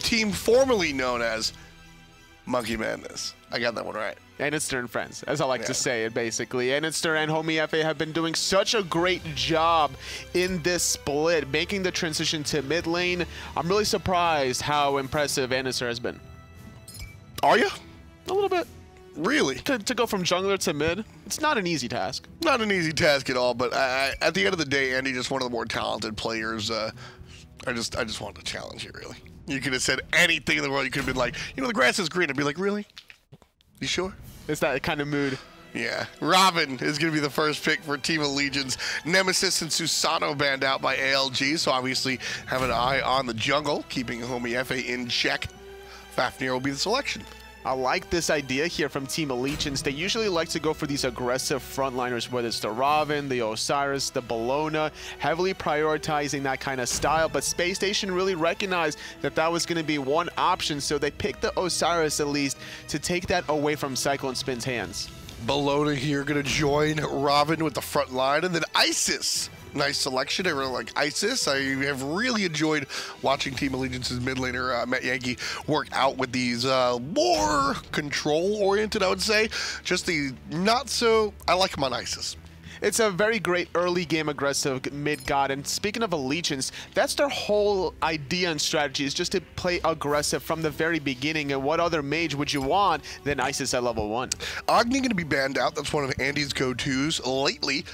team formerly known as Monkey Madness. I got that one right. Anister and friends, as I like to say it, basically. Anister and Homie FA have been doing such a great job in this split, making the transition to mid lane. I'm really surprised how impressive Anister has been. Are you? A little bit. Really? To go from jungler to mid, it's not an easy task. Not an easy task at all, but at the end of the day, Andy, just one of the more talented players. I just wanted to challenge you, really. You could have said anything in the world. You could have been like, you know, the grass is green. I'd be like, really? You sure? It's that kind of mood. Yeah. Robin is going to be the first pick for Team Allegiance. Nemesis and Susano banned out by ALG, so obviously have an eye on the jungle, keeping Homie FA in check. Fafnir will be the selection. I like this idea here from Team Allegiance. They usually like to go for these aggressive frontliners, whether it's the Robin, the Osiris, the Bellona, heavily prioritizing that kind of style. But SpaceStation really recognized that that was going to be one option, so they picked the Osiris at least to take that away from Cyclone Spin's hands. Bellona here going to join Robin with the front line, and then Isis. Nice selection. I really like Isis. I have really enjoyed watching Team Allegiance's mid laner, Matt Yankee, work out with these more control-oriented, I would say. Just the not so... I like him on Isis. It's a very great early game aggressive mid god, and speaking of Allegiance, that's their whole idea and strategy, is just to play aggressive from the very beginning. And what other mage would you want than Isis at level 1? Agni going to be banned out. That's one of Andy's go-tos lately.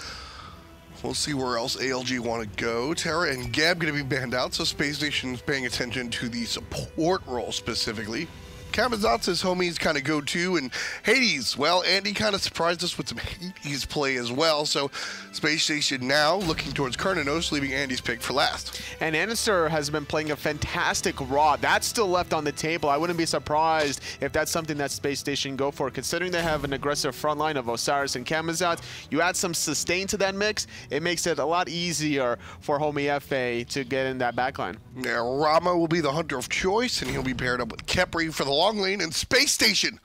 We'll see where else ALG want to go. Terra and Gab going to be banned out, so SpaceStation is paying attention to the support role specifically. Kamazat's homies kind of go to, and Hades, well, Andy kind of surprised us with some Hades play as well, so SpaceStation now looking towards Kernanos, leaving Andy's pick for last. And Anister has been playing a fantastic Raw. That's still left on the table. I wouldn't be surprised if that's something that SpaceStation go for, considering they have an aggressive front line of Osiris and Kamazat. You add some sustain to that mix, it makes it a lot easier for Homie FA to get in that backline. Yeah, Rama will be the hunter of choice, and he'll be paired up with Kepri for the long lane, and SpaceStation.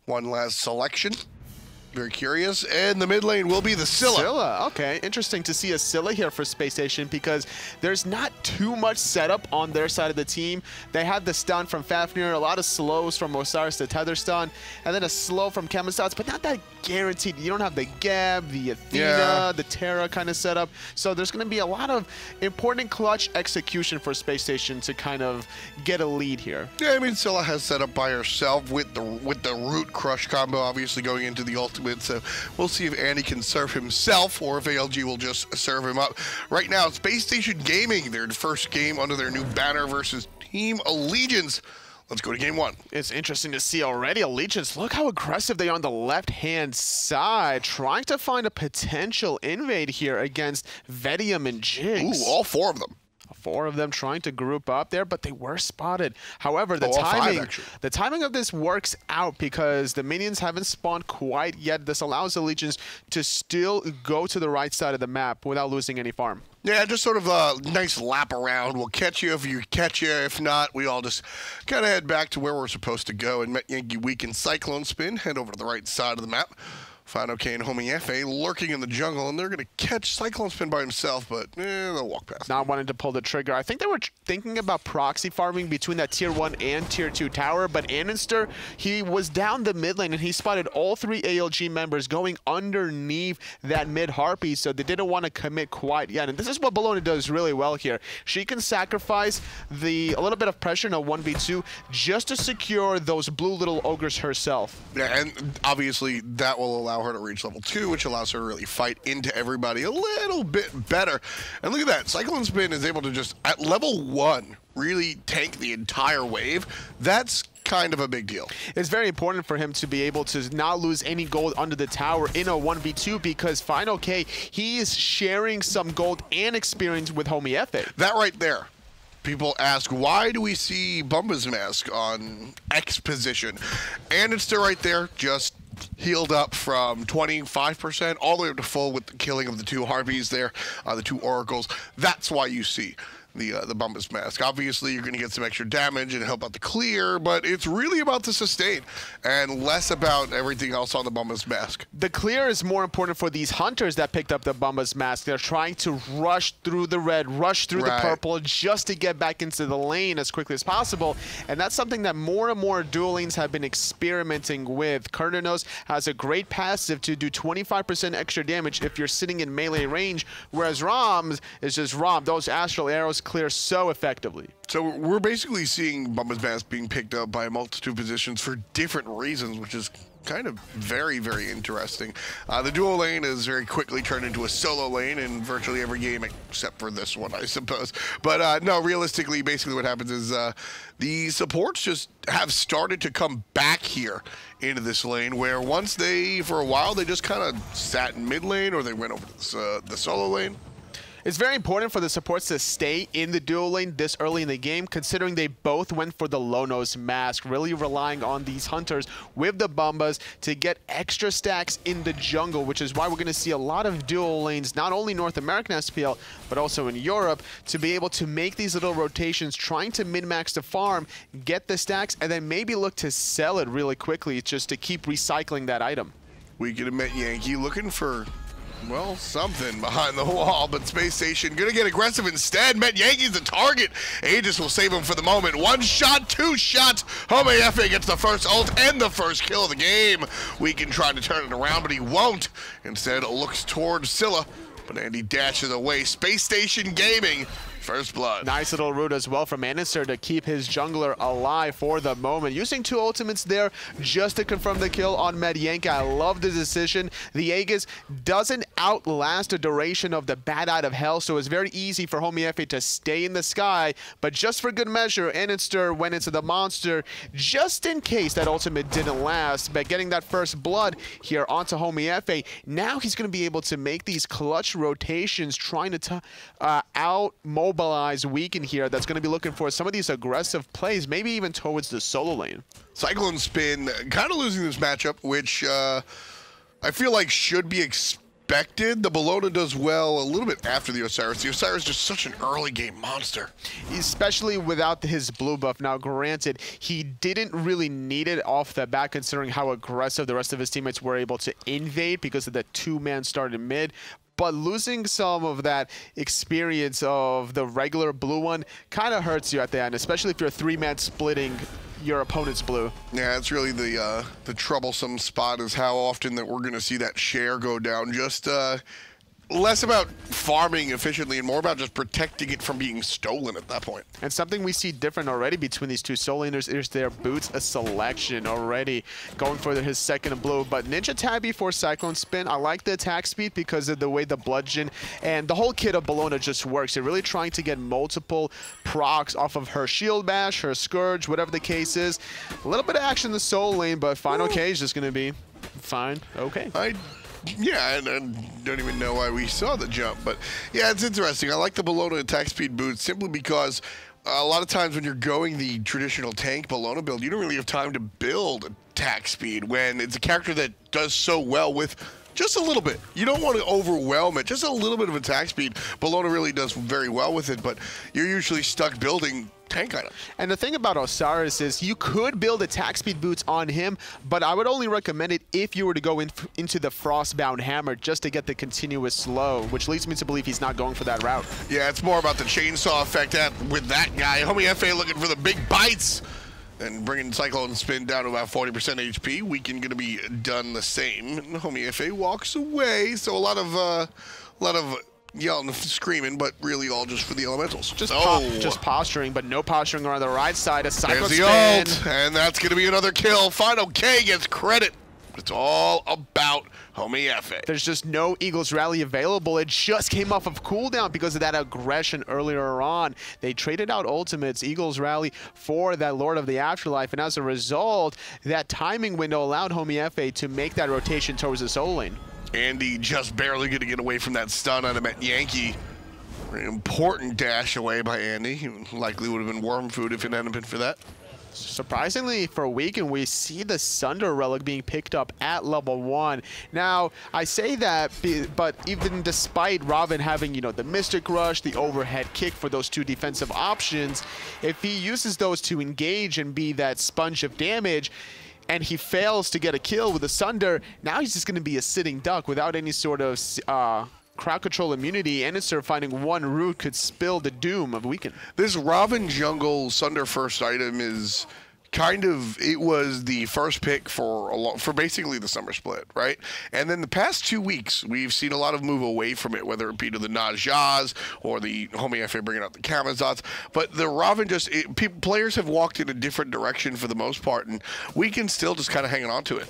One last selection. Very curious. And the mid lane will be the Scylla. Scylla, okay. Interesting to see a Scylla here for SpaceStation because there's not too much setup on their side of the team. They have the stun from Fafnir, a lot of slows from Osiris to Tether stun, and then a slow from Kamazats, but not that guaranteed. You don't have the Gab, the Athena, the Terra kind of setup. So there's going to be a lot of important clutch execution for SpaceStation to kind of get a lead here. Yeah, I mean, Scylla has set up by herself with the Root Crush combo, obviously going into the ultimate. So we'll see if Andy can serve himself or if ALG will just serve him up. Right now, SpaceStation Gaming, their first game under their new banner versus Team Allegiance. Let's go to game 1. It's interesting to see already Allegiance. Look how aggressive they are on the left-hand side, trying to find a potential invade here against Vedium and Jigs. Ooh, all 4 of them. 4 of them trying to group up there, but they were spotted. However, the timing of this works out because the minions haven't spawned quite yet. This allows Allegiance to still go to the right side of the map without losing any farm. Yeah, just sort of a nice lap around. We'll catch you if you catch you. If not, we all just kind of head back to where we're supposed to go. And Met Yankee weaken Cyclone Spin, head over to the right side of the map. Find OK and Homie FA lurking in the jungle, and they're going to catch Cyclone Spin by himself, but they'll walk past. Not wanting to pull the trigger. I think they were thinking about proxy farming between that tier 1 and tier 2 tower, but Anister, he was down the mid lane, and he spotted all 3 ALG members going underneath that mid harpy, so they didn't want to commit quite yet. And this is what Bellona does really well here. She can sacrifice a little bit of pressure in a 1v2 just to secure those blue little ogres herself. Yeah, and obviously that will allow her to reach level 2, which allows her to really fight into everybody a little bit better. And look at that, Cyclone Spin is able to just, at level 1, really tank the entire wave. That's kind of a big deal. It's very important for him to be able to not lose any gold under the tower in a 1v2 because Final K, he is sharing some gold and experience with Homie FA. That right there. People ask, why do we see Bumba's mask on X position? And it's still right there, just healed up from 25% all the way up to full with the killing of the 2 harpies there, the 2 oracles. That's why you see the Bombus Mask. Obviously, you're going to get some extra damage and help out the clear, but it's really about the sustain and less about everything else on the Bombus Mask. The clear is more important for these hunters that picked up the Bombus Mask. They're trying to rush through the red, rush through the purple just to get back into the lane as quickly as possible, and that's something that more and more duel lanes have been experimenting with. Kurnanos has a great passive to do 25% extra damage if you're sitting in melee range, whereas Rom is just Rom. Those astral arrows clear so effectively. So we're basically seeing Bombus Mask being picked up by a multitude of positions for different reasons, which is kind of very, very interesting. The duo lane is very quickly turned into a solo lane in virtually every game except for this one, I suppose. But no, realistically, basically what happens is the supports just have started to come back here into this lane, where once for a while, they just kind of sat in mid lane or they went over to the solo lane. It's very important for the supports to stay in the duel lane this early in the game, considering they both went for the low-nose mask, really relying on these hunters with the Bombas to get extra stacks in the jungle, which is why we're going to see a lot of duel lanes, not only North American SPL, but also in Europe, to be able to make these little rotations, trying to min-max the farm, get the stacks, and then maybe look to sell it really quickly just to keep recycling that item. We could have met Yankee looking for, well, something behind the wall, but SpaceStation gonna get aggressive instead. Met Yankee's the target. Aegis will save him for the moment. One shot, two shots. Homeafe gets the first ult and the first kill of the game. We can try to turn it around, but he won't. Instead, looks towards Scylla, but Andy dashes away. SpaceStation Gaming, first blood. Nice little route as well from Anister to keep his jungler alive for the moment. Using two ultimates there just to confirm the kill on Medyanka. I love the decision. The Aegis doesn't outlast the duration of the Bat Out of Hell, so it's very easy for Homeafe to stay in the sky. But just for good measure, Anister went into the monster just in case that ultimate didn't last. But getting that first blood here onto Homeafe, now he's going to be able to make these clutch rotations, trying to out-mobilize Weaken here. That's going to be looking for some of these aggressive plays, maybe even towards the solo lane. Cyclone Spin kind of losing this matchup, which I feel like should be expected. The Bologna does well a little bit after the Osiris. The Osiris is just such an early game monster. Especially without his blue buff. Now, granted, he didn't really need it off the bat, considering how aggressive the rest of his teammates were able to invade because of the two-man started mid. But losing some of that experience of the regular blue one kind of hurts you at the end, especially if you're three-man splitting your opponent's blue. Yeah, it's really the troublesome spot is how often that we're going to see that share go down. Just less about farming efficiently and more about just protecting it from being stolen at that point. And something we see different already between these two soul laners is their boots a selection already, going for his second blue. But Ninja Tabby for Cyclone Spin, I like the attack speed because of the way the bludgeon and the whole kit of Bologna just works. They're really trying to get multiple procs off of her shield bash, her scourge, whatever the case is. A little bit of action in the soul lane, but final K is just going to be fine. Okay. Yeah, and I don't even know why we saw the jump, but yeah, it's interesting. I like the Bologna attack speed boots simply because a lot of times when you're going the traditional tank Bologna build, you don't really have time to build attack speed when it's a character that does so well with just a little bit. You don't want to overwhelm it. Just a little bit of attack speed. Bologna really does very well with it, but you're usually stuck building tank items. And the thing about Osiris is you could build attack speed boots on him, but I would only recommend it if you were to go into the Frostbound Hammer just to get the continuous slow, which leads me to believe he's not going for that route. Yeah, it's more about the chainsaw effect with that guy. Homeafe looking for the big bites and bringing Cyclone Spin down to about 40% HP. Weaken going to be done the same. And Homeafe walks away, so a lot of yelling and screaming, but really all just for the elementals. Just posturing, but no posturing around the right side. A Cyclone Spin. There's the ult, and that's going to be another kill. Final K gets credit. It's all about Homeafe. There's just no Eagles Rally available. It just came off of cooldown because of that aggression earlier on. They traded out ultimates, Eagles Rally, for that Lord of the Afterlife, and as a result, that timing window allowed Homeafe to make that rotation towards the soul lane. Andy just barely going to get away from that stun on him at Yankee. An important dash away by Andy. He likely would have been worm food if it hadn't been for that. Surprisingly, for a weekend, we see the Sunder Relic being picked up at level 1. Now, I say that, but even despite Robin having, you know, the Mystic Rush, the overhead kick for those 2 defensive options, if he uses those to engage and be that sponge of damage, and he fails to get a kill with the Sunder, now he's just going to be a sitting duck without any sort of crowd control immunity, and instead of finding one root could spill the doom of Weekend. This Robin Jungle Sunder first item is kind of, it was the first pick for basically the summer split, right? And then the past 2 weeks, we've seen a lot of move away from it, whether it be to the Najas or the Homie FA bringing out the Kamazots. But the Robin players have walked in a different direction for the most part, and Weekend still just kind of hanging on to it.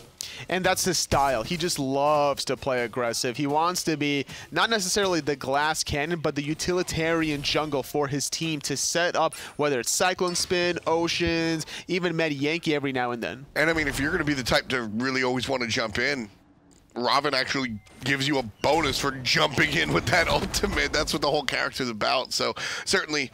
And that's his style. He just loves to play aggressive. He wants to be not necessarily the glass cannon, but the utilitarian jungle for his team to set up, whether it's Cyclone Spin, Oceans, even Med Yankee every now and then. And I mean, if you're going to be the type to really always want to jump in, Robin actually gives you a bonus for jumping in with that ultimate. That's what the whole character's about. So certainly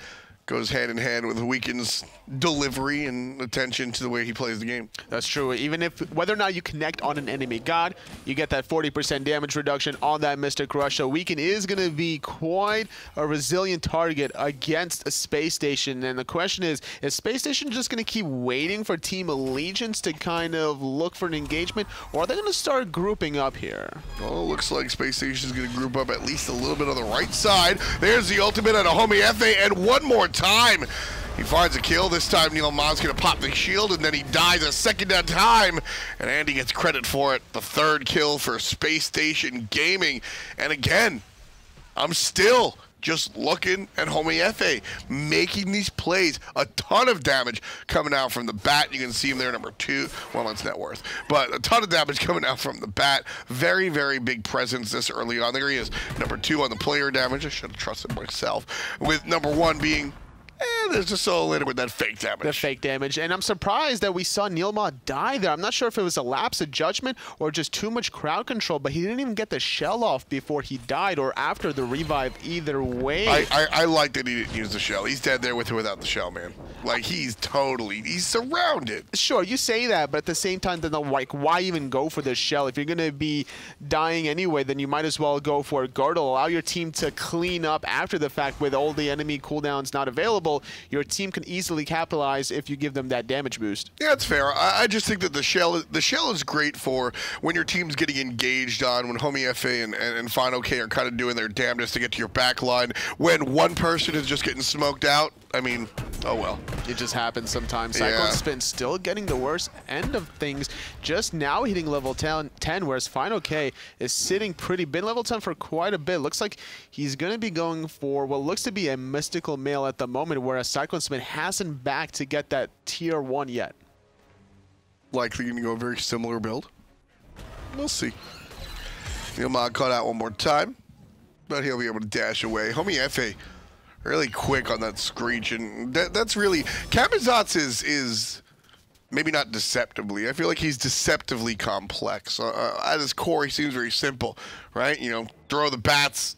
goes hand in hand with Weekend's delivery and attention to the way he plays the game. That's true. Even if, whether or not you connect on an enemy god, you get that 40% damage reduction on that Mystic Rush. So Weekend is going to be quite a resilient target against a SpaceStation. And the question is SpaceStation just going to keep waiting for Team Allegiance to kind of look for an engagement, or are they going to start grouping up here? Well, looks like SpaceStation is going to group up at least a little bit on the right side. There's the ultimate on a Homie FA, and one more time he finds a kill. This time Neil Mon's going to pop the shield, and then he dies a second time, and Andy gets credit for it. The 3rd kill for SpaceStation Gaming. And again, I'm still just looking at Homie FA making these plays. A ton of damage coming out from the bat. You can see him there, number 2. Well, that's net worth, but a ton of damage coming out from the bat. Very, very big presence this early on. There he is, number 2 on the player damage. I should have trusted myself, with number 1 being there's just so later with that fake damage. The fake damage. And I'm surprised that we saw Neilma die there. I'm not sure if it was a lapse of judgment or just too much crowd control, but he didn't even get the shell off before he died or after the revive either way. I like that he didn't use the shell. He's dead there with or without the shell, man. Like, he's surrounded. Sure, you say that, but at the same time, then like, why even go for the shell? If you're going to be dying anyway, then you might as well go for a girdle. Allow your team to clean up after the fact with all the enemy cooldowns not available. Your team can easily capitalize if you give them that damage boost. Yeah, it's fair. I just think that the shell is great for when your team's getting engaged on, when Homie FA and Final K are kind of doing their damnedest to get to your back line. When one person is just getting smoked out, I mean, oh well. It just happens sometimes. Cyclone Spin still getting the worst end of things, just now hitting level 10, whereas Final K is sitting pretty, been level 10 for quite a bit. Looks like he's going to be going for what looks to be a mystical mail at the moment, whereas Cyclone Spin hasn't back to get that tier 1 yet. Likely going to go a very similar build. We'll see. Neilmod caught out one more time, but he'll be able to dash away. Homie FA really quick on that screech, and that's really, Kamazots is maybe not deceptively. I feel like he's deceptively complex. At his core, he seems very simple, right? You know, throw the bats,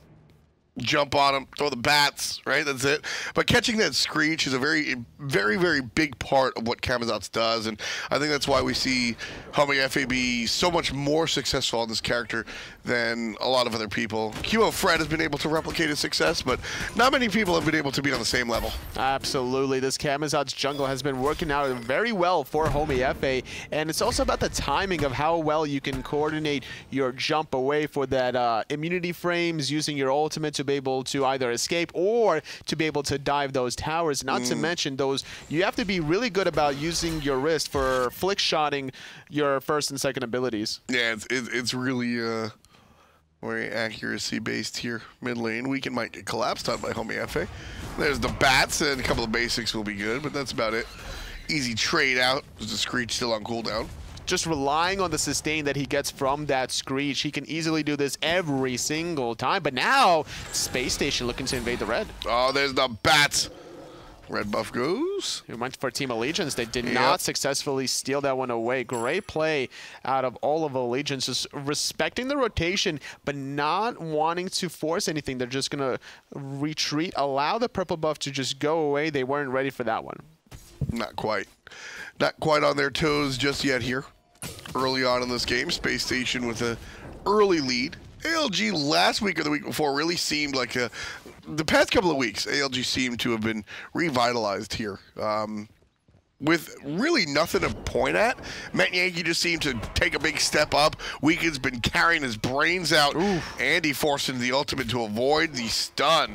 jump on him, throw the bats, right? That's it. But catching that screech is a very, very, very big part of what Kamazots does, and I think that's why we see Homie FA be so much more successful on this character than a lot of other people. QO Fred has been able to replicate his success, but not many people have been able to be on the same level. Absolutely. This Kamazots jungle has been working out very well for Homie FA, and it's also about the timing of how well you can coordinate your jump away for that immunity frames, using your ultimate to be able to either escape or to be able to dive those towers. Not to mention those, you have to be really good about using your wrist for flick shotting your first and second abilities. Yeah, it's really very accuracy based here. Mid lane, Weekend might get collapsed on by Homie FA. There's the bats, and a couple of basics will be good, but that's about it. Easy trade out. There's the screech still on cooldown. Just relying on the sustain that he gets from that screech, he can easily do this every single time. But now, SpaceStation looking to invade the red. Oh, there's the bats. Red buff goes. It went for Team Allegiance. They did not successfully steal that one away. Great play out of all of Allegiance, just respecting the rotation, but not wanting to force anything. They're just going to retreat, allow the purple buff to just go away. They weren't ready for that one. Not quite. Not quite on their toes just yet here. Early on in this game, SpaceStation with an early lead. ALG last week or the week before really seemed like the past couple of weeks, ALG seemed to have been revitalized here. With really nothing to point at. Matt Yankee just seemed to take a big step up. Weekend's been carrying his brains out. Oof. Andy forcing the ultimate to avoid the stun.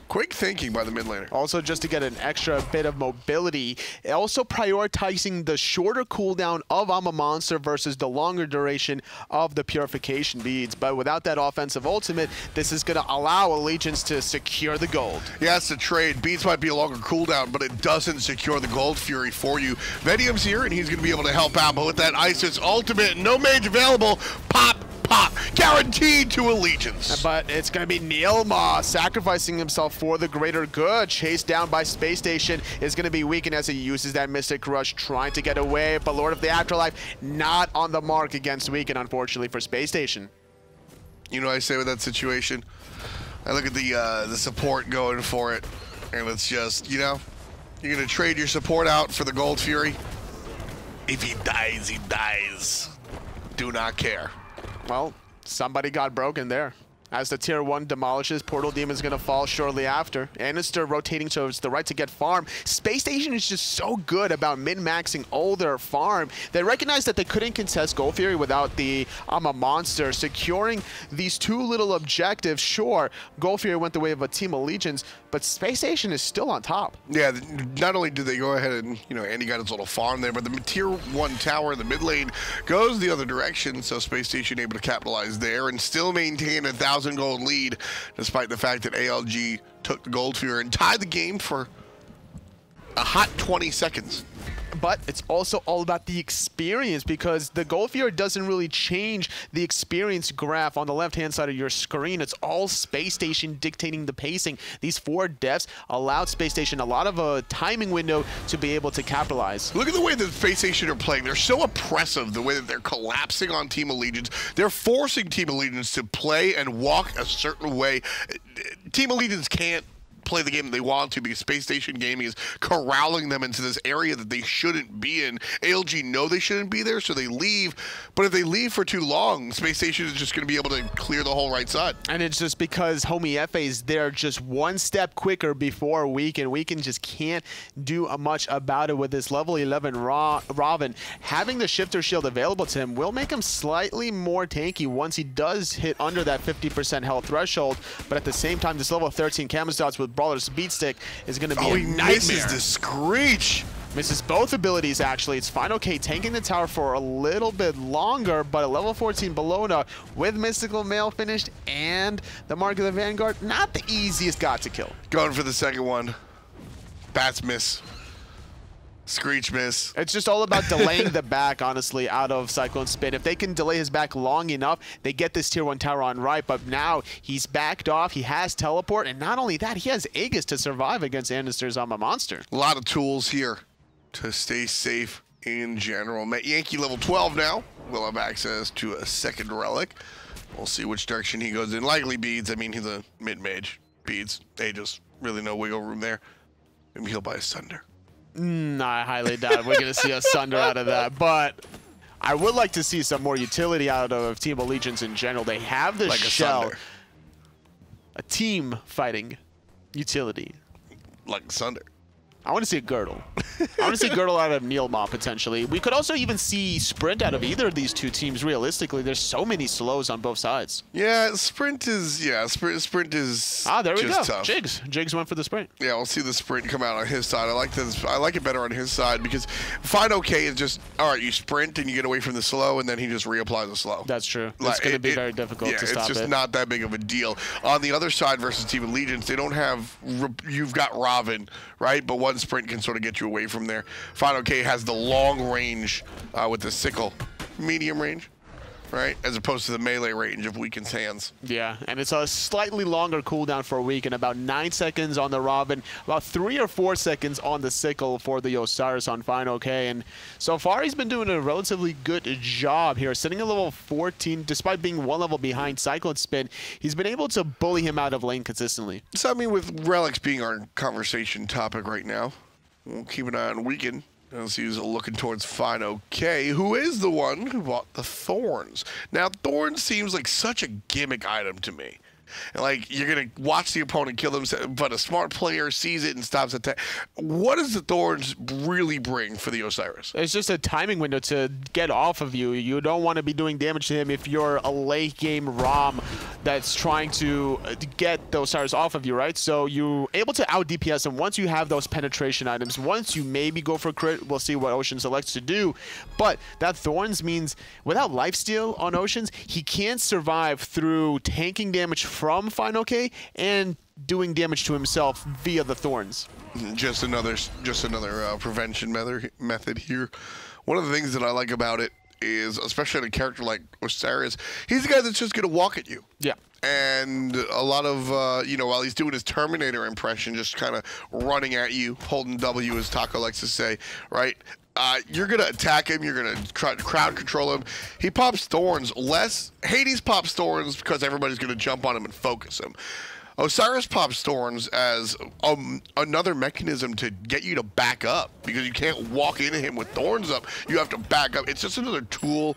Quick thinking by the mid laner. Also, just to get an extra bit of mobility, also prioritizing the shorter cooldown of I'm a Monster versus the longer duration of the Purification beads. But without that offensive ultimate, this is going to allow Allegiance to secure the gold. Yeah, it's a trade. Beads might be a longer cooldown, but it doesn't secure the Gold Fury for you. Vedium's here, and he's going to be able to help out. But with that Isis ultimate, no mage available, pop. Guaranteed to Allegiance. But it's going to be Neilma sacrificing himself for the greater good. Chased down by SpaceStation is going to be weakened as he uses that Mystic Rush, trying to get away. But Lord of the Afterlife not on the mark against Weekend, unfortunately, for SpaceStation. You know what I say with that situation? I look at the support going for it, and it's just, you know, you're going to trade your support out for the Gold Fury. If he dies, he dies. Do not care. Well, somebody got broken there. As the tier 1 demolishes, Portal Demon's going to fall shortly after. Anister rotating towards the right to get farm. SpaceStation is just so good about min-maxing all their farm. They recognized that they couldn't contest Gold Fury without the I'm a Monster. Securing these two little objectives, sure, Gold Fury went the way of a Team Allegiance, but SpaceStation is still on top. Yeah, not only did they go ahead and, you know, Andy got his little farm there, but the tier 1 tower in the mid lane goes the other direction, so SpaceStation able to capitalize there and still maintain 1,000 gold lead, despite the fact that ALG took the Gold Fury and tied the game for a hot 20 seconds. But it's also all about the experience, because the Gold Fury doesn't really change the experience graph on the left-hand side of your screen. It's all SpaceStation dictating the pacing. These 4 deaths allowed SpaceStation a lot of a timing window to be able to capitalize. Look at the way that SpaceStation are playing. They're so oppressive, the way that they're collapsing on Team Allegiance. They're forcing Team Allegiance to play and walk a certain way. Team Allegiance can't play the game they want to, because SpaceStation Gaming is corralling them into this area that they shouldn't be in. ALG know they shouldn't be there, so they leave. But if they leave for too long, SpaceStation is just going to be able to clear the whole right side. And it's just because Homie F is there just one step quicker before Weekend. Weekend just can't do much about it with this level 11 Robin. Having the Shifter Shield available to him will make him slightly more tanky once he does hit under that 50% health threshold. But at the same time, this level 13 Camostots with Brawler's Beat Stick is going to be a nightmare. He misses the Screech. Misses both abilities, actually. It's Final K tanking the tower for a little bit longer, but a level 14 Bellona with Mystical Mail finished and the Mark of the Vanguard, not the easiest god to kill. Going for the second one. Bats miss. Screech miss. It's just all about delaying the back, honestly, out of Cyclone Spin. If they can delay his back long enough, they get this tier 1 tower on right, but now he's backed off, he has teleport, and not only that, he has Aegis to survive against Anister's I'm a Monster. A lot of tools here to stay safe in general. Matt Yankee level 12 now. Will have access to a second relic. We'll see which direction he goes in. Likely beads. I mean, he's a mid-mage. Beads. They just really no wiggle room there. Maybe he'll buy a Sunder. I highly doubt we're going to see a Sunder out of that, but I would like to see some more utility out of Team Allegiance in general. They have the shell, a team fighting utility. Like Sunder. I want to see a Girdle. I want to see Girdle out of Neilma, potentially. We could also even see Sprint out of either of these two teams, realistically. There's so many slows on both sides. Yeah, Sprint is, Sprint is there we go. Tough. Jigs went for the Sprint. Yeah, we'll see the Sprint come out on his side. I like this. I like it better on his side, because Final K is just, all right, you sprint and you get away from the slow, and then he just reapplies the slow. That's true. It's going to be very difficult to stop it. It's just not that big of a deal. On the other side versus Team Allegiance, they don't have, you've got Robin, right? But one sprint can sort of get you away from there. Final K has the long range with the sickle. Medium range, right? As opposed to the melee range of Weekend's hands. Yeah, and it's a slightly longer cooldown for Weekend. About 9 seconds on the Robin, about 3 or 4 seconds on the sickle for the Osiris on Final K. And so far, he's been doing a relatively good job here. Sitting at level 14, despite being 1 level behind Cyclone Spin, he's been able to bully him out of lane consistently. So, I mean, with relics being our conversation topic right now, We'll keep an eye on Weekend. As he's looking towards Fine OK, who is the one who bought the Thorns. Now, Thorns seems like such a gimmick item to me. Like, you're going to watch the opponent kill them, but a smart player sees it and stops attack. What does the Thorns really bring for the Osiris? It's just a timing window to get off of you. You don't want to be doing damage to him if you're a late game ROM that's trying to get the Osiris off of you, right? So you're able to out DPS him once you have those penetration items. Once you maybe go for crit, we'll see what Ocean selects to do. But that Thorns means without lifesteal on Oceans, he can't survive through tanking damage from Final K and doing damage to himself via the Thorns. Just another prevention method here. One of the things that I like about it is, especially in a character like Osiris, he's the guy that's just going to walk at you. Yeah. And a lot of, you know, while he's doing his Terminator impression, just kind of running at you, holding W, as Taco likes to say, right? You're going to attack him. You're going to crowd control him. He pops Thorns less. Hades pops Thorns because everybody's going to jump on him and focus him. Osiris pops Thorns as another mechanism to get you to back up, because you can't walk into him with Thorns up. You have to back up. It's just another tool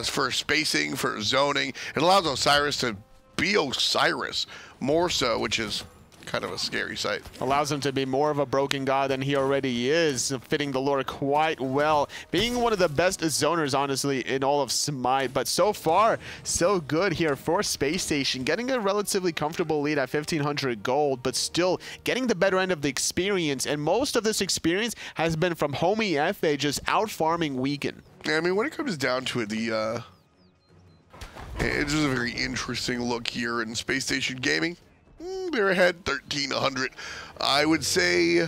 for spacing, for zoning. It allows Osiris to be Osiris more so, which is kind of a scary sight. Allows him to be more of a broken god than he already is, fitting the lore quite well. Being one of the best zoners, honestly, in all of SMITE. But so far, so good here for SpaceStation. Getting a relatively comfortable lead at 1,500 gold, but still getting the better end of the experience. And most of this experience has been from homie FA just out-farming Weekend. Yeah, I mean, when it comes down to it, it's just a very interesting look here in SpaceStation Gaming. They're ahead 1,300. I would say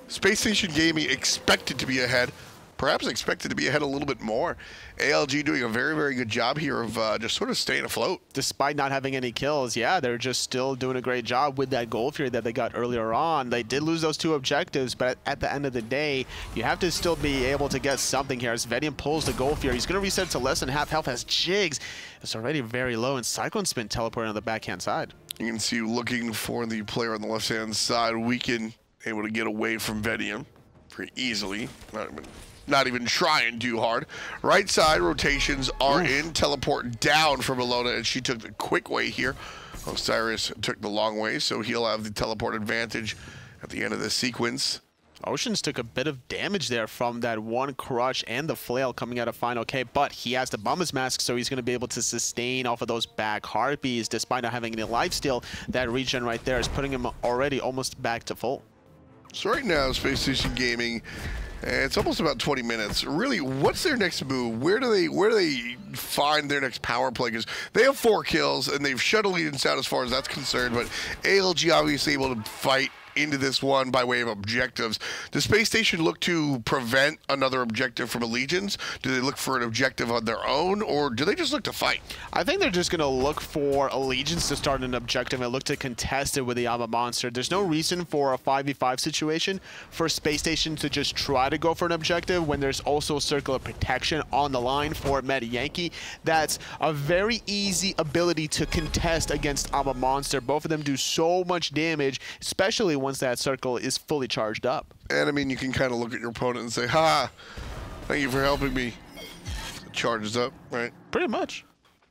SpaceStation Gaming expected to be ahead, perhaps expected to be ahead a little bit more. ALG doing a very, very good job here of just sort of staying afloat. Despite not having any kills, yeah, they're just still doing a great job with that goal fury that they got earlier on. They did lose those 2 objectives, but at the end of the day, you have to still be able to get something here. As Vedium pulls the goal fury, he's going to reset to less than half health as Jigs. It's already very low, and Cyclone Spin teleporting on the backhand side. You can see looking for the player on the left-hand side, Weekend able to get away from Vedium pretty easily. Not even trying too hard. Right side rotations are in. Teleport down from Alona, and she took the quick way here. Osiris took the long way, so he'll have the teleport advantage at the end of this sequence. Oceans took a bit of damage there from that one crush and the flail coming out of Final K, but he has the Bummer's Mask, so he's going to be able to sustain off of those back harpies despite not having any lifesteal. That regen right there is putting him already almost back to full. So right now, SpaceStation Gaming, it's almost about 20 minutes. Really, what's their next move? Where do they find their next power play? Because they have 4 kills, and they've shut Allegiance out as far as that's concerned, but ALG obviously able to fight into this one by way of objectives. Does SpaceStation look to prevent another objective from Allegiance? Do they look for an objective on their own, or do they just look to fight? I think they're just going to look for Allegiance to start an objective and look to contest it with the Alma Monster. There's no reason for a 5v5 situation for SpaceStation to just try to go for an objective when there's also Circular Protection on the line for Meta Yankee. That's a very easy ability to contest against Alma Monster. Both of them do so much damage, especially once that circle is fully charged up. And I mean, you can kind of look at your opponent and say, ha, thank you for helping me. It charges up, right? Pretty much.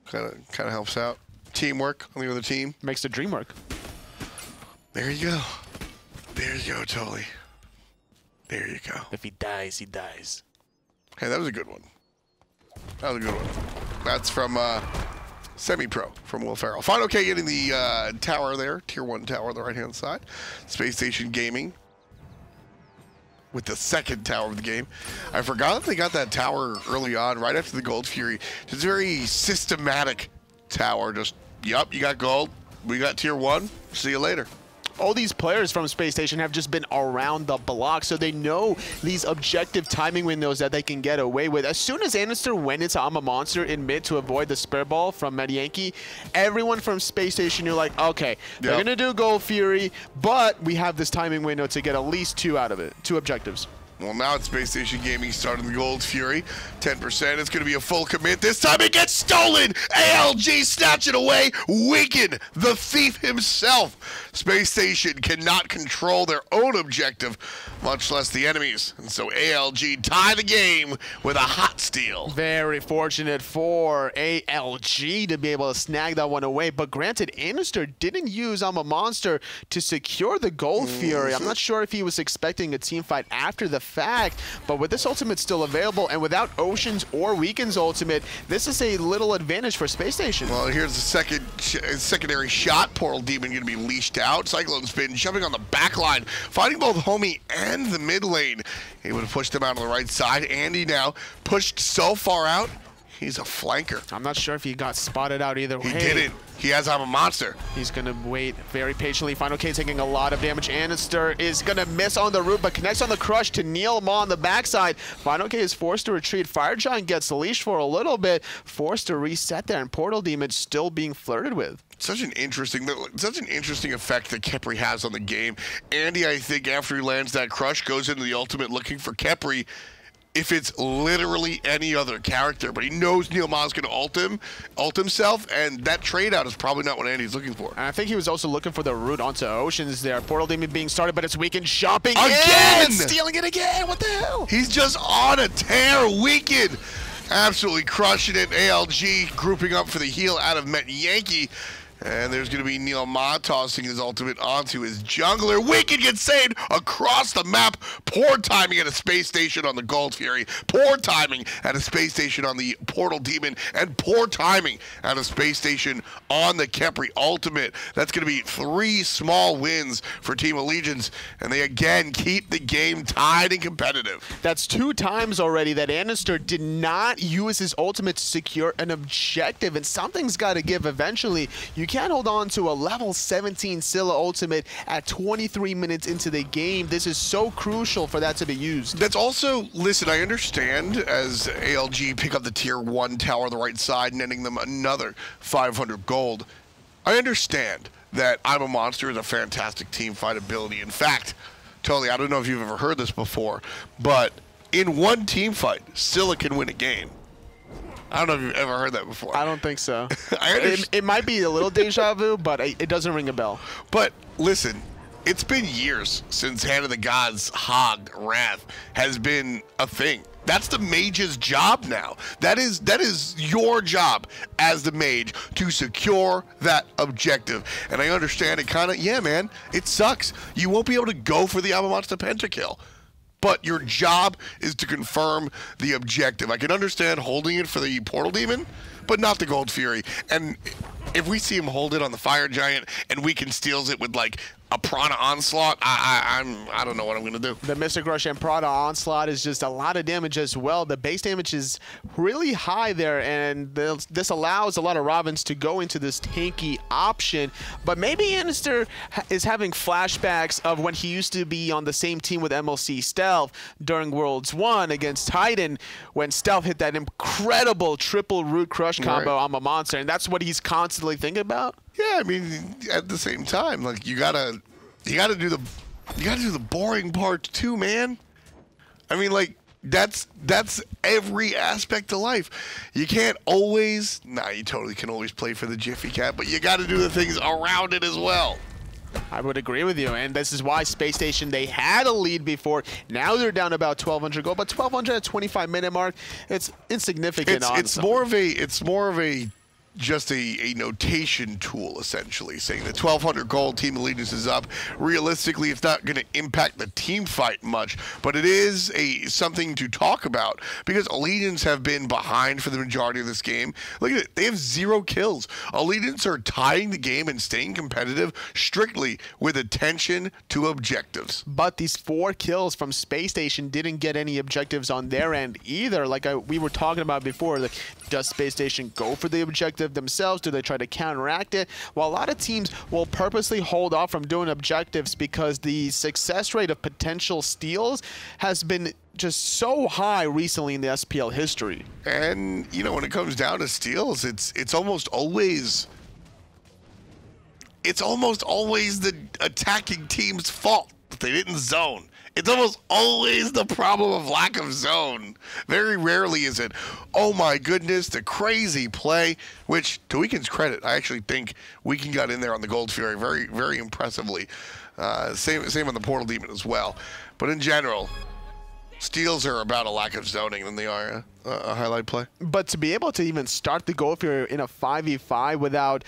Kind of helps out. Teamwork on the other team. Makes the dream work. There you go. There you go, Totally. There you go. If he dies, he dies. Hey, that was a good one. That was a good one. That's from Semi-Pro from Will Ferrell. Final K getting the tower there, Tier 1 tower on the right-hand side. SpaceStation Gaming with the second tower of the game. I forgot that they got that tower early on, right after the Gold Fury. It's a very systematic tower. Just, yup, you got gold. We got Tier 1. See you later. All these players from SpaceStation have just been around the block, so they know these objective timing windows that they can get away with. As soon as Anister went into Alma Monster in mid to avoid the spare ball from Meta Yankee, everyone from SpaceStation knew, like, okay, they're going to do Gold Fury, but we have this timing window to get at least 2 out of it, 2 objectives. Well, now it's SpaceStation Gaming starting the Gold Fury. 10%. It's going to be a full commit. This time it gets stolen. ALG snatch it away. Wicked, the thief himself. SpaceStation cannot control their own objective, much less the enemy's. And so ALG tie the game with a hot steal. Very fortunate for ALG to be able to snag that one away. But granted, Anister didn't use I'm a Monster to secure the Gold Fury. I'm not sure if he was expecting a team fight after the fact, but with this ultimate still available and without Ocean's or Weekend's ultimate, this is a little advantage for SpaceStation. Well, here's the secondary shot. Portal Demon going to be leashed out. Cyclone Spin jumping on the back line, fighting both Homie and the mid lane. He would have pushed him out on the right side. Andy now pushed so far out, he's a flanker. I'm not sure if he got spotted out either way. He didn't. He has I'm a Monster. He's going to wait very patiently. Final K taking a lot of damage. Anister is going to miss on the root, but connects on the crush to Neil Ma on the backside. Final K is forced to retreat. Fire Giant gets leashed for a little bit, forced to reset there, and Portal Demon still being flirted with. Such an interesting effect that Khepri has on the game. Andy, I think, after he lands that crush, goes into the ultimate looking for Khepri. If it's literally any other character, but he knows Neil Ma's going to ult himself, and that trade out is probably not what Andy's looking for. And I think he was also looking for the route onto Oceans there. Portal Demon being started, but it's Weekend shopping again! Stealing it again! What the hell? He's just on a tear. Weekend absolutely crushing it. ALG grouping up for the heal out of Met Yankee. And there's going to be Neil Ma tossing his ultimate onto his jungler. Wicked gets saved across the map. Poor timing at a SpaceStation on the Gold Fury. Poor timing at a SpaceStation on the Portal Demon. And poor timing at a SpaceStation on the Khepri ultimate. That's going to be 3 small wins for Team Allegiance. And they again keep the game tied and competitive. That's 2 times already that Anister did not use his ultimate to secure an objective. And something's got to give eventually. You can't hold on to a level 17 Scylla ultimate at 23 minutes into the game. This is so crucial for that to be used. That's also, listen, I understand as ALG pick up the tier 1 tower on the right side, netting them another 500 gold. I understand that I'm a Monster is a fantastic team fight ability. In fact, totally, I don't know if you've ever heard this before, but in one team fight, Scylla can win a game. I don't know if you've ever heard that before. I don't think so. It might be a little deja vu, but it doesn't ring a bell. But listen, it's been years since Hand of the Gods, Hog, Wrath has been a thing. That's the mage's job now. That is your job as the mage to secure that objective. And I understand it kind of, yeah, man, it sucks. You won't be able to go for the Monster pentakill. But your job is to confirm the objective. I can understand holding it for the Portal Demon, but not the Gold Fury. And if we see him hold it on the Fire Giant and Weekend steals it with like a Prana Onslaught, I don't know what I'm going to do. The Mystic Rush and Prana Onslaught is just a lot of damage as well. The base damage is really high there, and this allows a lot of Robins to go into this tanky option. But maybe Anister is having flashbacks of when he used to be on the same team with MLC Stealth during Worlds 1 against Titan, when Stealth hit that incredible triple root crush combo on a Monster, and that's what he's constantly thinking about. Yeah, I mean, at the same time, like you gotta do the boring part too, man. I mean, like that's every aspect of life. You can't always, you totally can always play for the Jiffy Cat, but you got to do the things around it as well. I would agree with you, and this is why SpaceStation, they had a lead before. Now they're down about 1,200 gold, but 1,200 at 25-minute mark, it's insignificant. It's more of a just a notation tool, essentially, saying that 1,200 gold, Team Allegiance is up. Realistically, it's not going to impact the team fight much, but it is something to talk about because Allegiance have been behind for the majority of this game. Look at it. They have 0 kills. Allegiance are tying the game and staying competitive strictly with attention to objectives. But these 4 kills from SpaceStation didn't get any objectives on their end either. Like we were talking about before, like, does SpaceStation go for the objective themselves? Do they try to counteract it? Well, a lot of teams will purposely hold off from doing objectives because the success rate of potential steals has been just so high recently in the SPL history. And, you know, when it comes down to steals, it's almost always the attacking team's fault that they didn't zone. It's almost always the problem of lack of zone. Very rarely is it, oh my goodness, the crazy play, which, to Weekend's credit, I actually think Weekend got in there on the Gold Fury very, very impressively. Same on the Portal Demon as well. But in general, steals are about a lack of zoning than they are a highlight play. But to be able to even start the goal if you're in a 5v5 without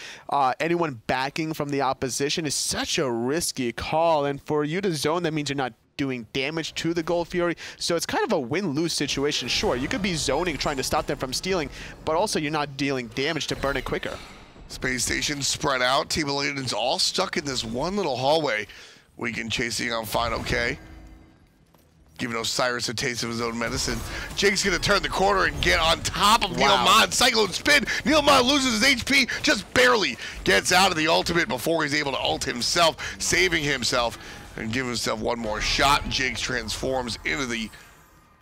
anyone backing from the opposition is such a risky call. And for you to zone, that means you're not doing damage to the Gold Fury. So it's kind of a win-lose situation. Sure, you could be zoning, trying to stop them from stealing, but also you're not dealing damage to burn it quicker. SpaceStation spread out. Team Eliten's all stuck in this one little hallway. Weekend chasing on Final K. Giving Osiris a taste of his own medicine. Jake's going to turn the corner and get on top of Neil Ma. Cyclone spin. Neil Ma loses his HP, just barely gets out of the ultimate before he's able to ult himself, saving himself and give himself one more shot. Jake's transforms into the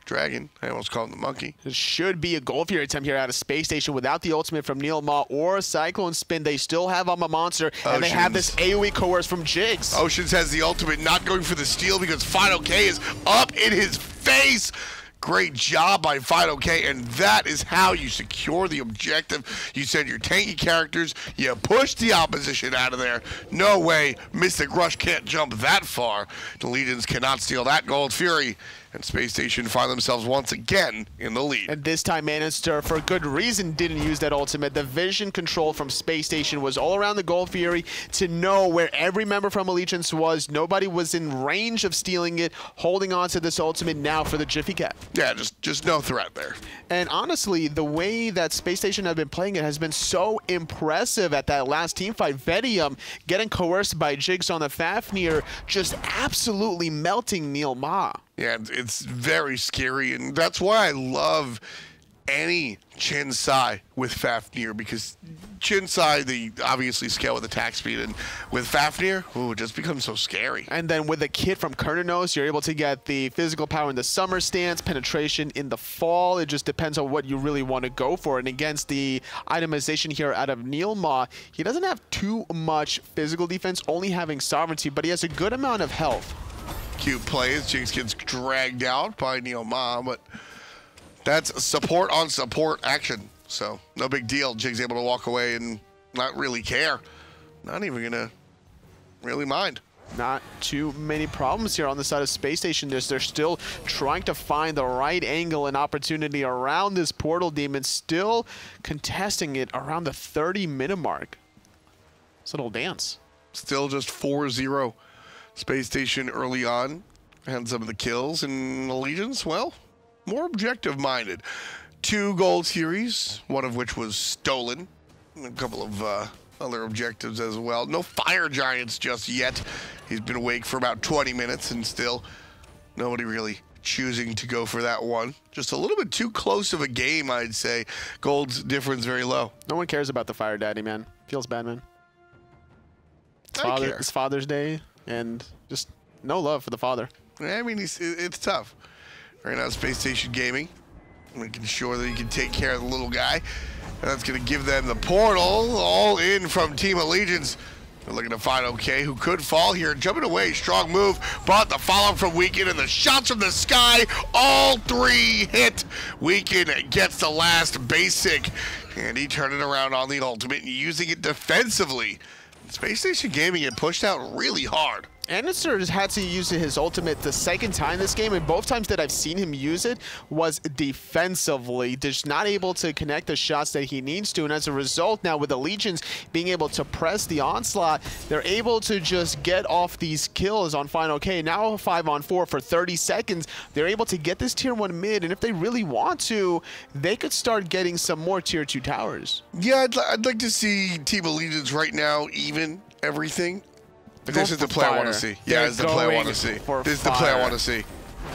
dragon. I almost called him the monkey. It should be a Gold Fury attempt here out of SpaceStation without the ultimate from Neil Ma or a Cyclone Spin. They still have on the monster, and they have this AoE coerce from Jigs. Oceans has the ultimate, not going for the steal because Final K is up in his face. Great job by Final K, and that is how you secure the objective. You send your tanky characters, you push the opposition out of there. No way Mystic Rush can't jump that far. The Legions cannot steal that Gold Fury, and SpaceStation find themselves once again in the lead. And this time Manister, for good reason, didn't use that ultimate. The vision control from SpaceStation was all around the Gold Fury to know where every member from Allegiance was. Nobody was in range of stealing it, holding on to this ultimate now for the Jiffy Cap. Yeah, just no threat there. And honestly, the way that SpaceStation have been playing it has been so impressive at that last team fight. Vedium getting coerced by Jigs on the Fafnir, just absolutely melting Neil Ma. Yeah, it's very scary, and that's why I love any Chin Sai with Fafnir, because Chin Sai, they obviously scale with attack speed, and with Fafnir, ooh, it just becomes so scary. And then with the kit from Kernanos, you're able to get the physical power in the summer stance, penetration in the fall. It just depends on what you really want to go for. And against the itemization here out of Neil Ma, he doesn't have too much physical defense, only having sovereignty, but he has a good amount of health. Cute plays. Jigs gets dragged out by Neil Ma, but that's support on support action. So no big deal. Jigs able to walk away and not really care. Not even gonna really mind. Not too many problems here on the side of SpaceStation. They're still trying to find the right angle and opportunity around this Portal Demon, still contesting it around the 30-minute mark. It's a little dance. Still just 4-0. SpaceStation early on had some of the kills, and Allegiance, well, more objective-minded. 2 gold series, one of which was stolen. A couple of other objectives as well. No Fire Giants just yet. He's been awake for about 20 minutes, and still nobody really choosing to go for that one. Just a little bit too close of a game, I'd say. Gold's difference very low. No one cares about the Fire Daddy, man. Feels bad, man. It's Father's Day, and just no love for the father. I mean, it's tough. Right now, SpaceStation Gaming, making sure that he can take care of the little guy. And that's going to give them the portal, all in from Team Allegiance. They're looking to find OK, who could fall here. Jumping away, strong move, but the follow from Weekend and the shots from the sky, all 3 hit. Weekend gets the last basic, and he turned it around on the ultimate, using it defensively. SpaceStation Gaming get pushed out really hard. Anister has had to use his ultimate the second time this game, and both times that I've seen him use it was defensively, just not able to connect the shots that he needs to. And as a result, now with the Legions being able to press the onslaught, they're able to just get off these kills on Final K. Now 5-on-4 for 30 seconds. They're able to get this tier 1 mid, and if they really want to, they could start getting some more tier 2 towers. Yeah, I'd like to see Team Allegiance right now even everything. This is the play I want to see. Yeah, this is the play I want to see. This is the play I want to see.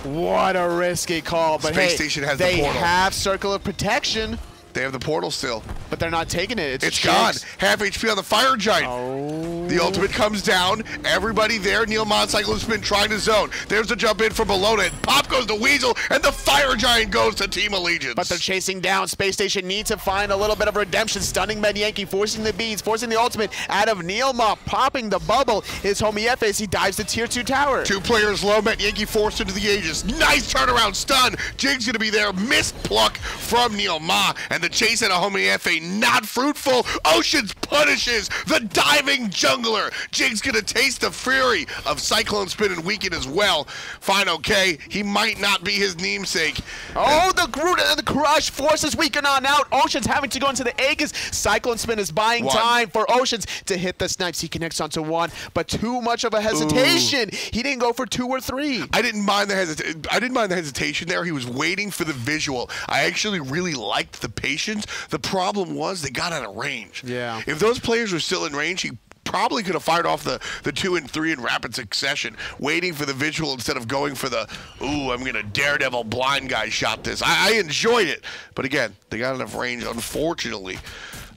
What a risky call, but SpaceStation has the they portal. have Circle of Protection. They have the portal still. But they're not taking it. It's gone. Half HP on the Fire Giant. Oh. The ultimate comes down. Everybody there. Neil Mon, Cyclone Spin trying to zone. There's the jump in from Bologna. Pop goes to Weasel, and the Fire Giant goes to Team Allegiance. But they're chasing down. SpaceStation needs to find a little bit of redemption. Stunning Med Yankee, forcing the beads, forcing the ultimate out of Neil Mon, popping the bubble. His homie F as he dives to tier 2 tower. 2 players low. Med Yankee forced into the Aegis. Nice turnaround stun. Jig's going to be there. Missed pluck from Neil Ma. And the chase at a homie FA not fruitful. Oceans punishes the diving jungler. Jig's going to taste the fury of Cyclone Spin and Weaken as well. Fine, okay. He might not be his namesake. Oh, the Groot and the Crush forces Weaken on out. Oceans having to go into the Aegis. Cyclone Spin is buying time for Oceans to hit the snipes. He connects onto 1, but too much of a hesitation. Ooh. He didn't go for 2 or 3. I didn't mind the hesitation there. He was waiting for the visual. I actually really liked the patience. The problem was they got out of range. Yeah. If those players were still in range, he probably could have fired off the 2 and 3 in rapid succession, waiting for the visual instead of going for the, ooh, I'm going to daredevil blind guy shot this. I enjoyed it. But again, they got enough range, unfortunately.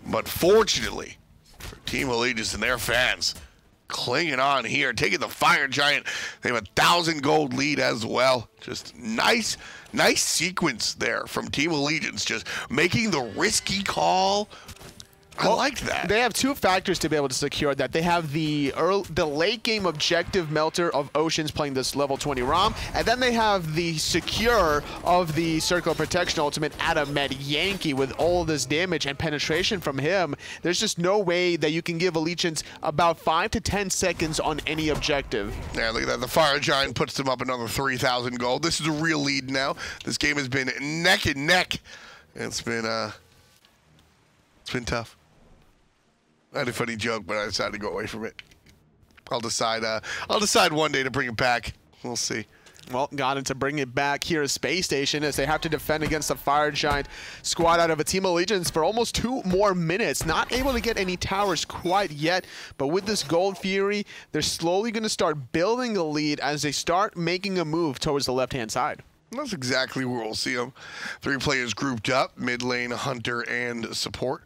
But fortunately for Team Allegiance and their fans, clinging on here, taking the Fire Giant. They have 1,000 gold lead as well. Just nice sequence there from Team Allegiance, just making the risky call. I liked that. They have 2 factors to be able to secure that. They have the late game objective melter of Oceans playing this level 20 ROM, and then they have the secure of the Circle of Protection ultimate out of Med Yankee with all of this damage and penetration from him. There's just no way that you can give Allegiance about 5 to 10 seconds on any objective. Yeah, look at that. The Fire Giant puts them up another 3,000 gold. This is a real lead now. This game has been neck and neck. It's been tough. I had a funny joke, but I decided to go away from it. I'll decide one day to bring it back. We'll see. Well, got to bring it back here at SpaceStation as they have to defend against the Fire Giant squad out of a Team Allegiance for almost 2 more minutes. Not able to get any towers quite yet, but with this Gold Fury, they're slowly going to start building a lead as they start making a move towards the left-hand side. That's exactly where we'll see them. 3 players grouped up, mid lane, Hunter, and support.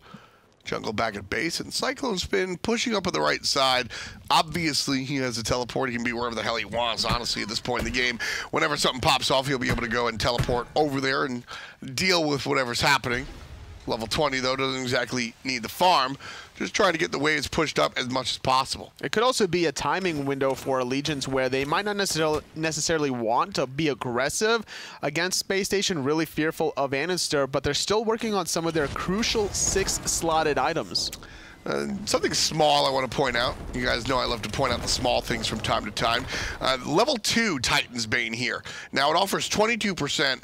Jungle back at base, and Cyclone Spin pushing up on the right side. Obviously, he has a teleport. He can be wherever the hell he wants, honestly, at this point in the game. Whenever something pops off, he'll be able to go and teleport over there and deal with whatever's happening. Level 20, though, doesn't exactly need the farm. Just trying to get the waves pushed up as much as possible. It could also be a timing window for Allegiance where they might not necessarily want to be aggressive against SpaceStation, really fearful of Anister, but they're still working on some of their crucial 6-slotted items. Something small I want to point out. You guys know I love to point out the small things from time to time. Level 2 Titan's Bane here. Now it offers 22%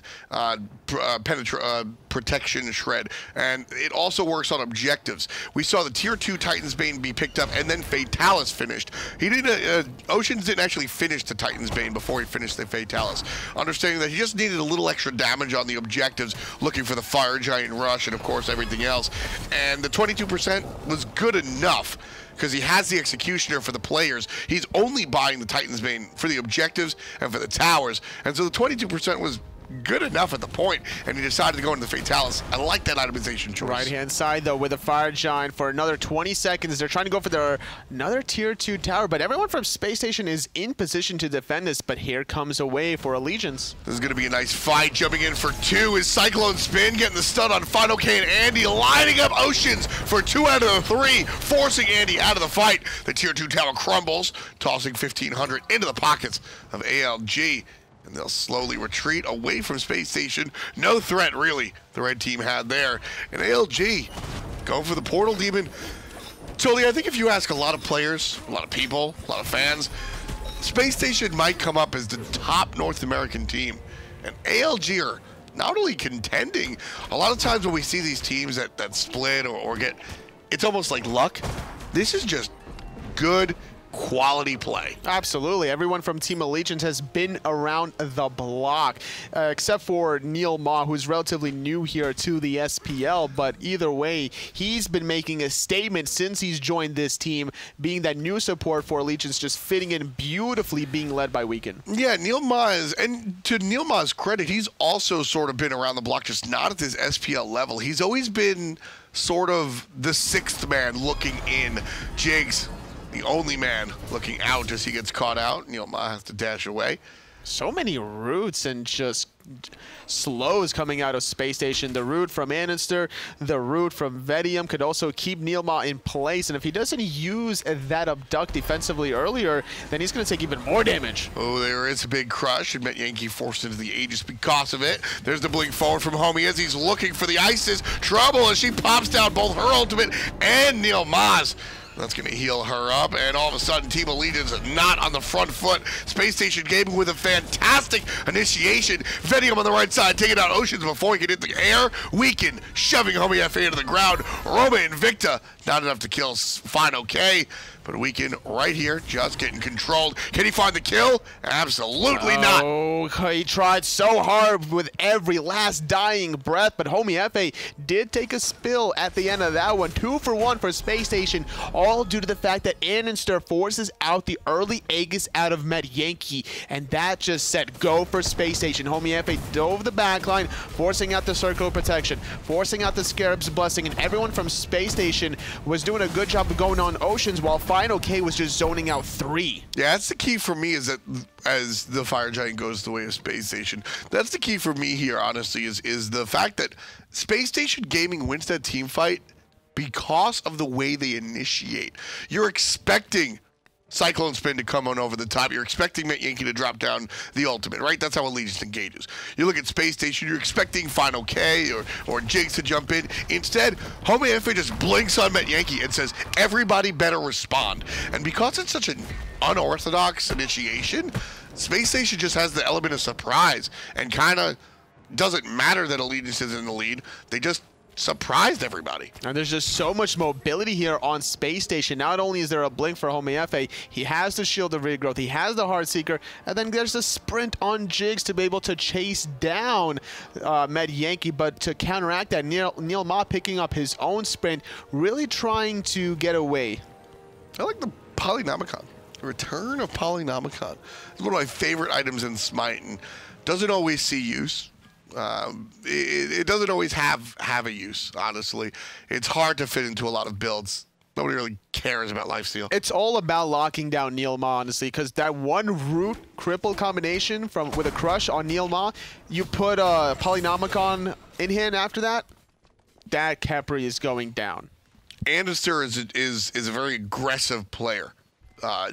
protection shred, and it also works on objectives. We saw the tier 2 Titan's Bane be picked up, and then Fatalis finished. He didn't. Oceans didn't actually finish the Titan's Bane before he finished the Fatalis. Understanding that he just needed a little extra damage on the objectives, looking for the Fire Giant rush, and of course everything else. And the 22% was good enough because he has the Executioner for the players. He's only buying the Titan's Bane for the objectives and for the towers, and so the 22% was good enough at the point, and he decided to go into the Fatalis. I like that itemization choice. Right-hand side, though, with the Fire Giant for another 20 seconds. They're trying to go for another tier 2 tower, but everyone from SpaceStation is in position to defend this, but here comes a wave for Allegiance. This is going to be a nice fight. Jumping in for 2 is Cyclone Spin, getting the stun on Final K and Andy, lining up Oceans for 2 out of the 3, forcing Andy out of the fight. The tier 2 tower crumbles, tossing 1,500 into the pockets of ALG. And they'll slowly retreat away from SpaceStation. No threat, really, the red team had there. And ALG going for the Portal Demon. Totally, I think if you ask a lot of players, a lot of people, a lot of fans, SpaceStation might come up as the top North American team. And ALG are not only contending, a lot of times when we see these teams that split or get, it's almost like luck. This is just good quality play. Absolutely. Everyone from Team Allegiance has been around the block, except for Neil Ma, who's relatively new here to the SPL. But either way, he's been making a statement since he's joined this team, being that new support for Allegiance, just fitting in beautifully, being led by Weekend. Yeah, Neil Ma is, and to Neil Ma's credit, he's also sort of been around the block, just not at this SPL level. He's always been sort of the sixth man looking in. Jigs, the only man looking out as he gets caught out. Neil Ma has to dash away. So many roots and just slows coming out of SpaceStation. The root from Anister, the root from Vedium could also keep Neil Ma in place. And if he doesn't use that abduct defensively earlier, then he's going to take even more damage. Oh, there is a big crush, and Met Yankee forced into the Aegis because of it. There's the blink forward from Homie as he's looking for the Isis. Trouble as she pops down both her ultimate and Neil Ma's. That's going to heal her up, and all of a sudden, Team Allegiance is not on the front foot. SpaceStation Gaming with a fantastic initiation. Vedium on the right side, taking out Oceans before he can hit the air. Weekend shoving Homie FA into the ground. Roma Invicta, not enough to kill Final K, but Weekend right here, just getting controlled. Can he find the kill? Absolutely not. Oh, he tried so hard with every last dying breath, but Homie FA did take a spill at the end of that one. 2 for 1 for SpaceStation, all due to the fact that Anister forces out the early Aegis out of Met Yankee, and that just set go for SpaceStation. Homie FA dove the backline, forcing out the Circle of Protection, forcing out the Scarab's Blessing, and everyone from SpaceStation was doing a good job of going on Oceans, while Final K was just zoning out 3. Yeah, that's the key for me, is that as the Fire Giant goes the way of SpaceStation, that's the key for me here, honestly, is the fact that SpaceStation Gaming wins that team fight because of the way they initiate. You're expecting Cyclone Spin to come on over the top. You're expecting Met Yankee to drop down the ultimate, right? That's how Allegiance engages. You look at SpaceStation, you're expecting Final K or Jigs to jump in. Instead, Homie FA just blinks on Met Yankee and says, everybody better respond. And because it's such an unorthodox initiation, SpaceStation just has the element of surprise and kind of doesn't matter that Allegiance is in the lead. They just surprised everybody. And there's just so much mobility here on SpaceStation. Not only is there a blink for Homie FA, he has the Shield of Regrowth, he has the Heartseeker, and then there's a sprint on Jigs to be able to chase down Met Yankee. But to counteract that, Neil Ma picking up his own sprint, really trying to get away. I like the Polynomicon. The return of Polynomicon. It's one of my favorite items in SMITE and doesn't always see use. It doesn't always have a use, honestly. It's hard to fit into a lot of builds. Nobody really cares about lifesteal. It's all about locking down Neil Ma, honestly, because that one root cripple combination with a crush on Neil Ma, you put a Polynomicon in hand after that, that Capri is going down. Anister is a very aggressive player.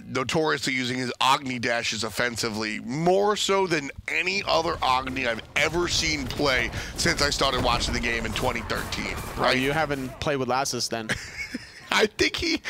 Notoriously using his Agni dashes offensively, more so than any other Agni I've ever seen play since I started watching the game in 2013. Right? You haven't played with Lassus then. I think he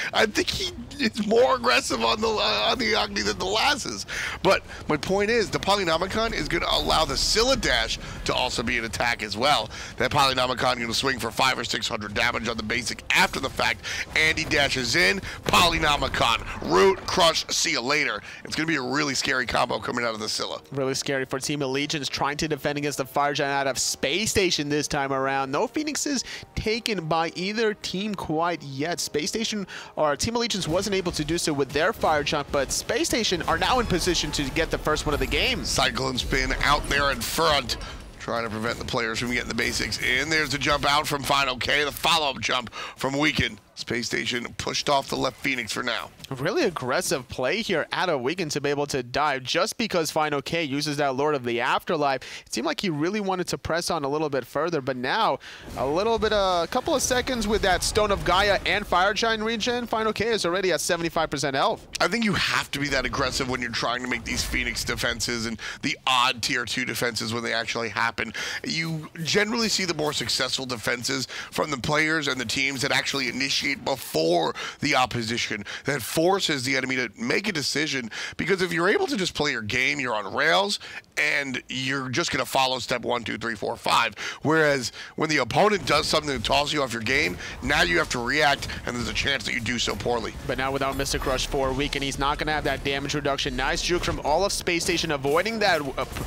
is more aggressive on the Agni than the Lasses. But my point is, the Polynomicon is going to allow the Scylla dash to also be an attack as well. That Polynomicon going to swing for 500 or 600 damage on the basic after the fact. Andy dashes in, Polynomicon, root, crush, see you later. It's going to be a really scary combo coming out of the Scylla. Really scary for Team Allegiance, trying to defend against the Fire Giant out of SpaceStation this time around. No Phoenixes taken by either team quite yet. SpaceStation or Team Allegiance wasn't able to do so with their Fire Giant, but SpaceStation are now in position to get the first one of the game. Cyclone Spin out there in front, trying to prevent the players from getting the basics. And there's the jump out from Final K, the follow-up jump from Weekend. SpaceStation pushed off the left Phoenix for now. Really aggressive play here out of Weekend to be able to dive just because Final K uses that Lord of the Afterlife. It seemed like he really wanted to press on a little bit further, but now a couple of seconds with that Stone of Gaia and Fire Giant regen, Final K is already at 75% health. I think you have to be that aggressive when you're trying to make these Phoenix defenses and the odd tier 2 defenses when they actually happen. You generally see the more successful defenses from the players and the teams that actually initiate initiate before the opposition that forces the enemy to make a decision. Because if you're able to just play your game, you're on rails, and you're just going to follow step 1, 2, 3, 4, 5. Whereas when the opponent does something that tosses you off your game, now you have to react, and there's a chance that you do so poorly. But now without Mystic Rush for a week, and he's not going to have that damage reduction. Nice juke from all of SpaceStation, avoiding that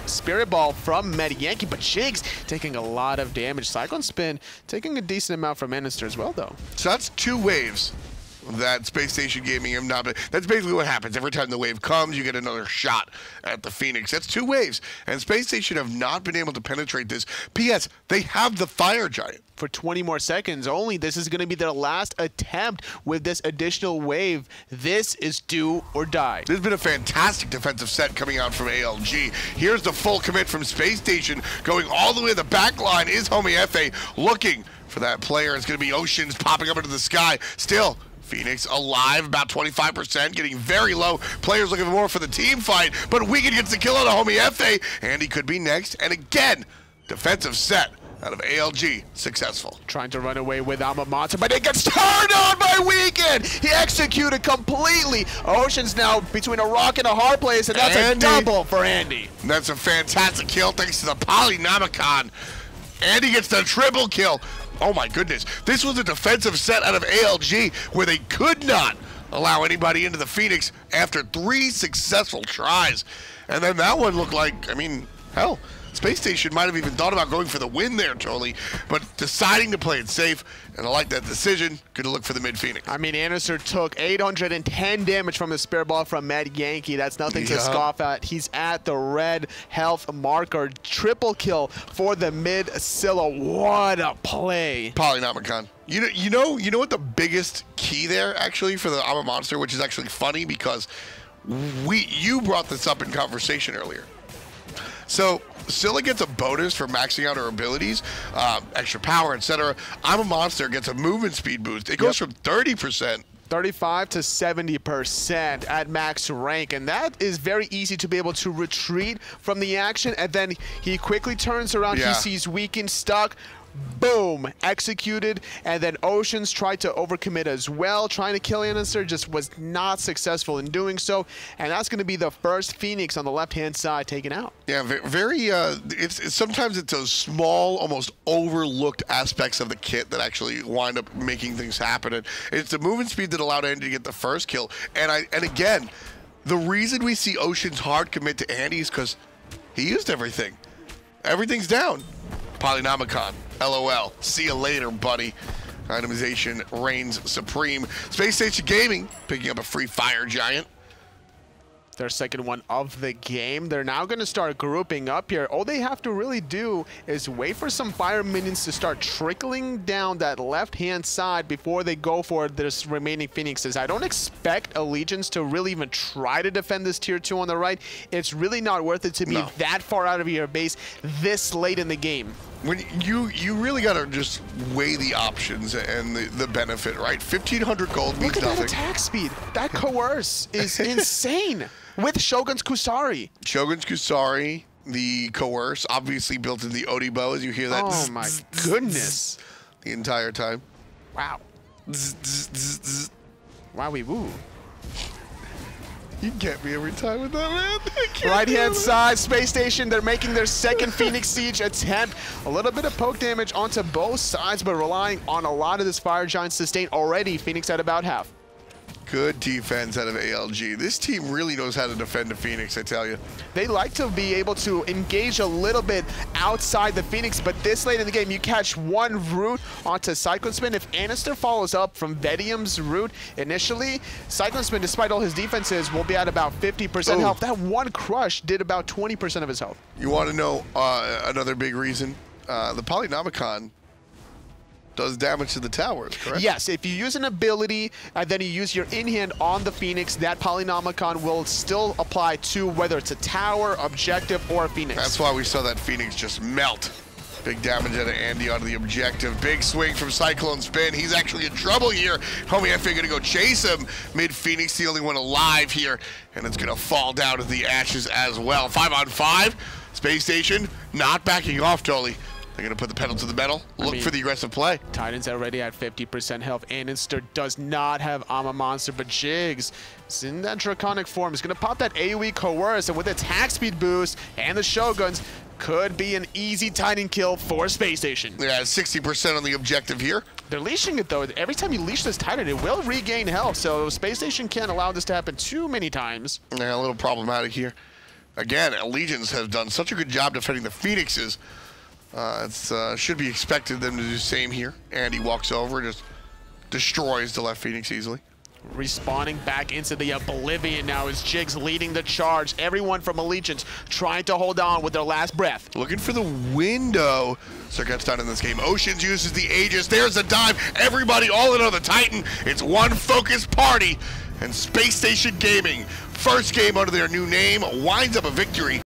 Spirit Ball from MediYankee, but Jigs taking a lot of damage. Cyclone Spin taking a decent amount from Anister as well, though. So that's 2 waves that SpaceStation Gaming have not been. That's basically what happens. Every time the wave comes, you get another shot at the Phoenix. That's 2 waves. And SpaceStation have not been able to penetrate this. P.S. They have the Fire Giant. For 20 more seconds only. This is going to be their last attempt with this additional wave. This is do or die. There's been a fantastic defensive set coming out from ALG. Here's the full commit from SpaceStation. Going all the way to the back line is Homie Efe looking for that player. It's going to be Oceans popping up into the sky. Still, Phoenix alive, about 25%, getting very low. Players looking more for the team fight, but Wicked gets the kill on Homie Efe, and he could be next. And again, defensive set out of ALG, successful. Trying to run away with Monster, but it gets turned on by Wicked. He executed completely. Ocean's now between a rock and a hard place, and that's Andy. A double for Andy. That's a fantastic kill thanks to the Polynomicon. Andy gets the triple kill. Oh my goodness. This was a defensive set out of ALG where they could not allow anybody into the Phoenix after 3 successful tries. And then that one looked like, I mean, hell, SpaceStation might have even thought about going for the win there, totally, but deciding to play it safe, and I like that decision. Good to look for the mid-Phoenix. I mean, Anister took 810 damage from the Spirit Ball from MediYankee. That's nothing to scoff at. He's at the red health marker. Triple kill for the mid-Scylla. What a play. Polynomicon. You know what the biggest key there, actually, for the I'm a Monster, which is actually funny because you brought this up in conversation earlier. So Scylla gets a bonus for maxing out her abilities, extra power, etc. I'm a Monster gets a movement speed boost. It goes from 30%. 35 to 70% at max rank, and that is very easy to be able to retreat from the action, and then he quickly turns around. He sees Weakened stuck. Boom, executed, and then Oceans tried to overcommit as well, trying to kill Anister, just was not successful in doing so, and that's going to be the first Phoenix on the left-hand side taken out. Yeah, very, sometimes it's those small, almost overlooked aspects of the kit that actually wind up making things happen, and it's the movement speed that allowed Andy to get the first kill, and again, the reason we see Oceans hard commit to Andy is because he used everything. Everything's down. Polynomicon, LOL. See you later, buddy. Itemization reigns supreme. SpaceStation Gaming picking up a free Fire Giant. Their second one of the game. They're now going to start grouping up here. All they have to really do is wait for some fire minions to start trickling down that left-hand side before they go for this remaining Phoenixes. I don't expect Allegiance to really even try to defend this tier 2 on the right. It's really not worth it to be that far out of your base this late in the game. When you really got to just weigh the options and the benefit, right? 1,500 gold means nothing. Look at that attack speed. That Coerce is insane. With Shogun's Kusari. Shogun's Kusari, the Coerce, obviously built in the Odibo, as you hear that. Oh my goodness. The entire time. Wow. Wowie woo. You get me every time with that, man. Right-hand side, SpaceStation, they're making their second Phoenix Siege attempt. A little bit of poke damage onto both sides, but relying on a lot of this Fire Giant sustain already. Phoenix at about half. Good defense out of ALG. This team really knows how to defend a Phoenix, I tell you. They like to be able to engage a little bit outside the Phoenix, but this late in the game, you catch one root onto Cyclone Spin. If Anister follows up from Vedium's root initially, Cyclone Spin, despite all his defenses, will be at about 50% health. That one crush did about 20% of his health. You want to know another big reason? The Polynomicon does damage to the towers, correct? Yes, if you use an ability and then you use your in-hand on the Phoenix, that Polynomicon will still apply to whether it's a tower, objective, or a Phoenix. That's why we saw that Phoenix just melt. Big damage out of Andy onto the objective. Big swing from Cyclone Spin. He's actually in trouble here. Homie Efe gonna go chase him. Mid-Phoenix, the only one alive here, and it's gonna fall down to the ashes as well. 5-on-5. SpaceStation not backing off, totally. They're going to put the pedal to the metal, look for the aggressive play. Titan's already at 50% health. Anister does not have Ama Monster, but Jigs is in that draconic form. He's going to pop that AoE Coerce, and with attack speed boost and the Shoguns, could be an easy Titan kill for SpaceStation. Yeah, 60% on the objective here. They're leashing it, though. Every time you leash this Titan, it will regain health, so SpaceStation can't allow this to happen too many times. Yeah, a little problematic here. Again, Allegiance has done such a good job defending the Phoenixes. It should be expected them to do the same here. Andy walks over, just destroys the left Phoenix easily. Respawning back into the Oblivion now as Jigs leading the charge. Everyone from Allegiance trying to hold on with their last breath. Looking for the window. So gets done in this game. Oceans uses the Aegis. There's a dive. Everybody all in on the Titan. It's one focused party. And SpaceStation Gaming, first game under their new name, winds up a victory.